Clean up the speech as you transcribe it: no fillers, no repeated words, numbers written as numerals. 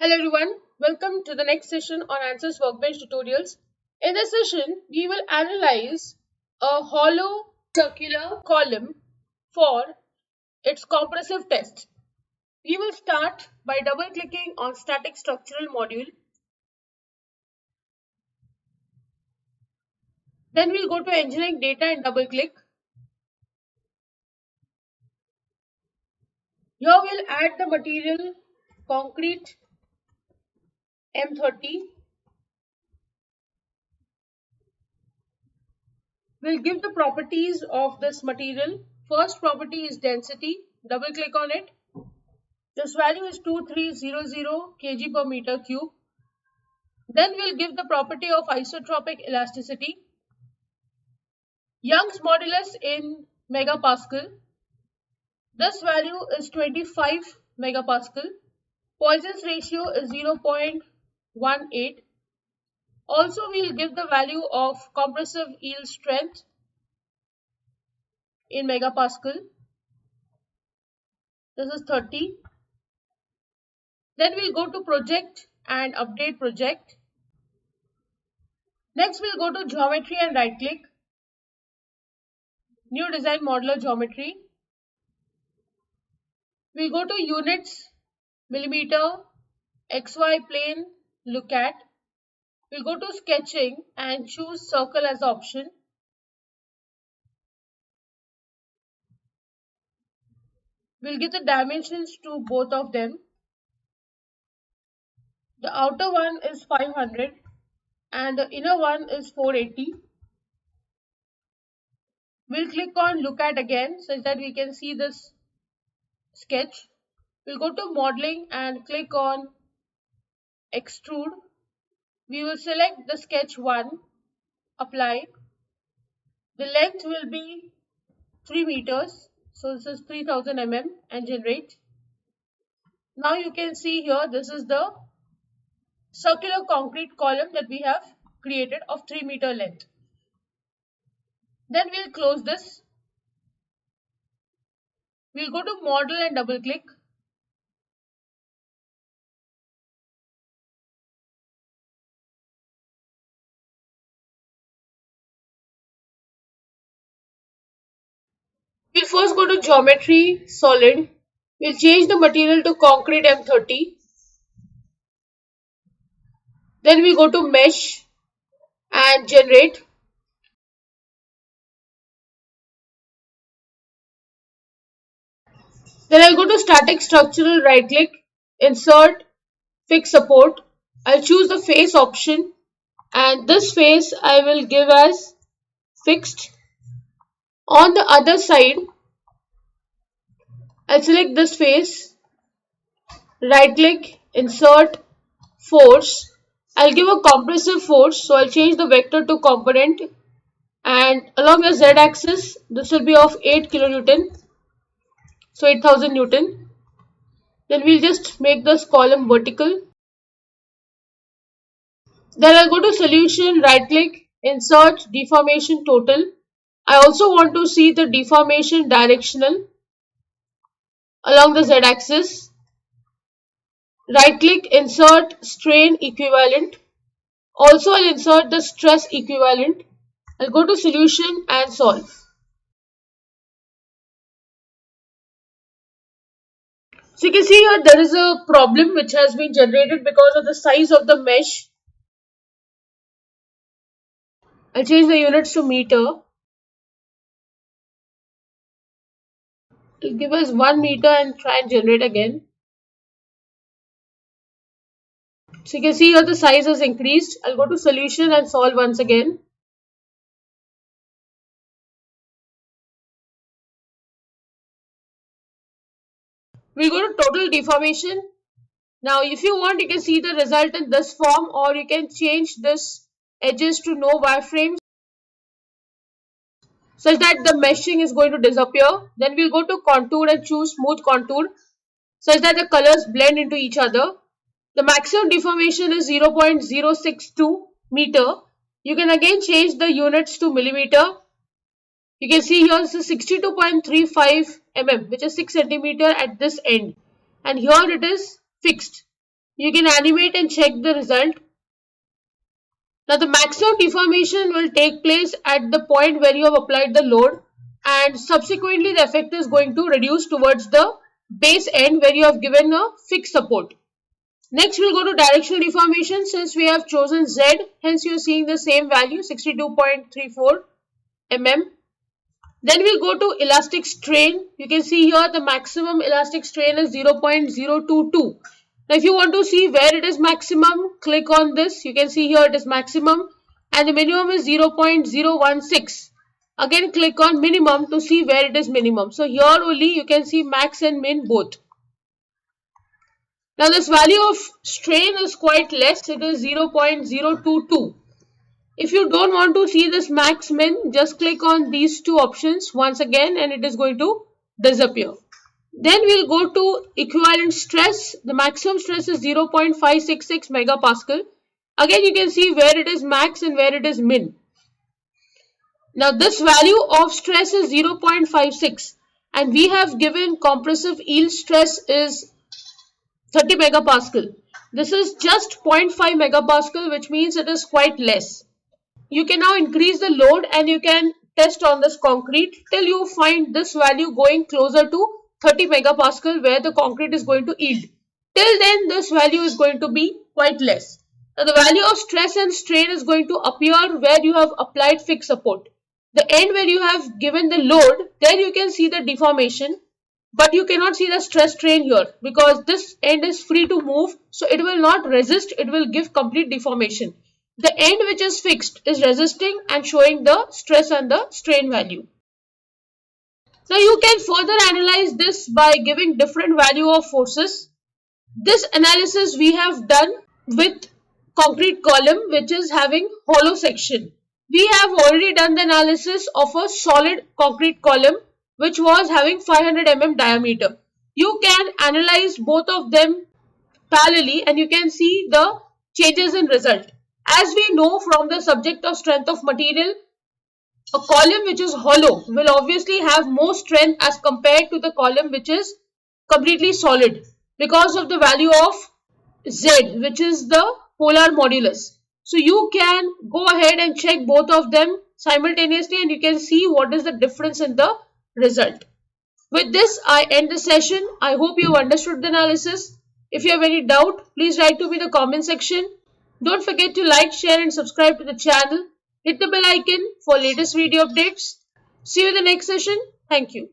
Hello everyone, welcome to the next session on Answers Workbench tutorials. In this session, we will analyze a hollow circular column for its compressive test. We will start by double clicking on static structural module. Then we'll go to engineering data and double click. Here we'll add the material concrete M30. We'll give the properties of this material. First property is density. Double click on it. This value is 2300 kg per meter cube. Then we'll give the property of isotropic elasticity. Young's modulus in megapascal. This value is 25 megapascal. Poisson's ratio is 0.18. Also, we'll give the value of compressive yield strength in megapascal. This is 30. Then we'll go to project and update project. Next, we'll go to geometry and right click. New design modular geometry. We'll go to units, millimeter, XY plane, look at. We'll go to sketching and choose circle as the option. We'll give the dimensions to both of them. The outer one is 500 and the inner one is 480. We'll click on look at again such that we can see this sketch. We'll go to modeling and click on extrude. We will select the sketch 1, apply. The length will be 3 meters. So this is 3000 mm and generate. Now you can see here this is the circular concrete column that we have created of 3 meter length. Then we'll close this. We'll go to model and double click. We'll first go to geometry, solid. We'll change the material to concrete M30. Then we go to mesh and generate. Then I'll go to static structural, right click, insert, fix support. I'll choose the face option and this face I will give as fixed. On the other side, I'll select this face, right click, insert, force. I'll give a compressive force, so I'll change the vector to component and along the z axis this will be of 8 kilonewton, so 8000 newton. Then we'll just make this column vertical. Then I'll go to solution, right click, insert, deformation total. I also want to see the deformation directional along the z axis. Right click, insert, strain equivalent. Also I'll insert the stress equivalent. I'll go to solution and solve. So you can see here there is a problem which has been generated because of the size of the mesh. I'll change the units to meter. It'll give us 1 meter and try and generate again. So you can see here the size has increased. I'll go to solution and solve once again. We'll go to total deformation. Now if you want you can see the result in this form or you can change this edges to no wireframes such that the meshing is going to disappear. Then we'll go to contour and choose smooth contour such that the colors blend into each other. The maximum deformation is 0.062 meter. You can again change the units to millimeter. You can see here this is 62.35 mm which is 6 centimeter at this end and here it is fixed. You can animate and check the result. Now the maximum deformation will take place at the point where you have applied the load, and subsequently the effect is going to reduce towards the base end where you have given a fixed support. Next we'll go to directional deformation. Since we have chosen Z, hence you are seeing the same value 62.34 mm. Then we'll go to elastic strain. You can see here the maximum elastic strain is 0.022. Now if you want to see where it is maximum, click on this. You can see here it is maximum and the minimum is 0.016. Again click on minimum to see where it is minimum. So here only you can see max and min both. Now this value of strain is quite less. It is 0.022. If you don't want to see this max min, just click on these two options once again and it is going to disappear. Then we'll go to equivalent stress. The maximum stress is 0.566 megapascal. Again you can see where it is max and where it is min. Now this value of stress is 0.56 and we have given compressive yield stress is 30 megapascal. This is just 0.5 megapascal, which means it is quite less. You can now increase the load and you can test on this concrete till you find this value going closer to 30 megapascal where the concrete is going to yield. Till then this value is going to be quite less. Now the value of stress and strain is going to appear where you have applied fixed support. The end where you have given the load, there you can see the deformation, but you cannot see the stress strain here because this end is free to move, so it will not resist, it will give complete deformation. The end which is fixed is resisting and showing the stress and the strain value. Now you can further analyze this by giving different value of forces. This analysis we have done with concrete column which is having hollow section. We have already done the analysis of a solid concrete column which was having 500 mm diameter. You can analyze both of them parallelly and you can see the changes in result. As we know from the subject of strength of material, a column which is hollow will obviously have more strength as compared to the column which is completely solid because of the value of Z, which is the polar modulus. So you can go ahead and check both of them simultaneously and you can see what is the difference in the result. With this, I end the session. I hope you have understood the analysis. If you have any doubt, please write to me in the comment section. Don't forget to like, share and subscribe to the channel. Hit the bell icon for latest video updates. See you in the next session. Thank you.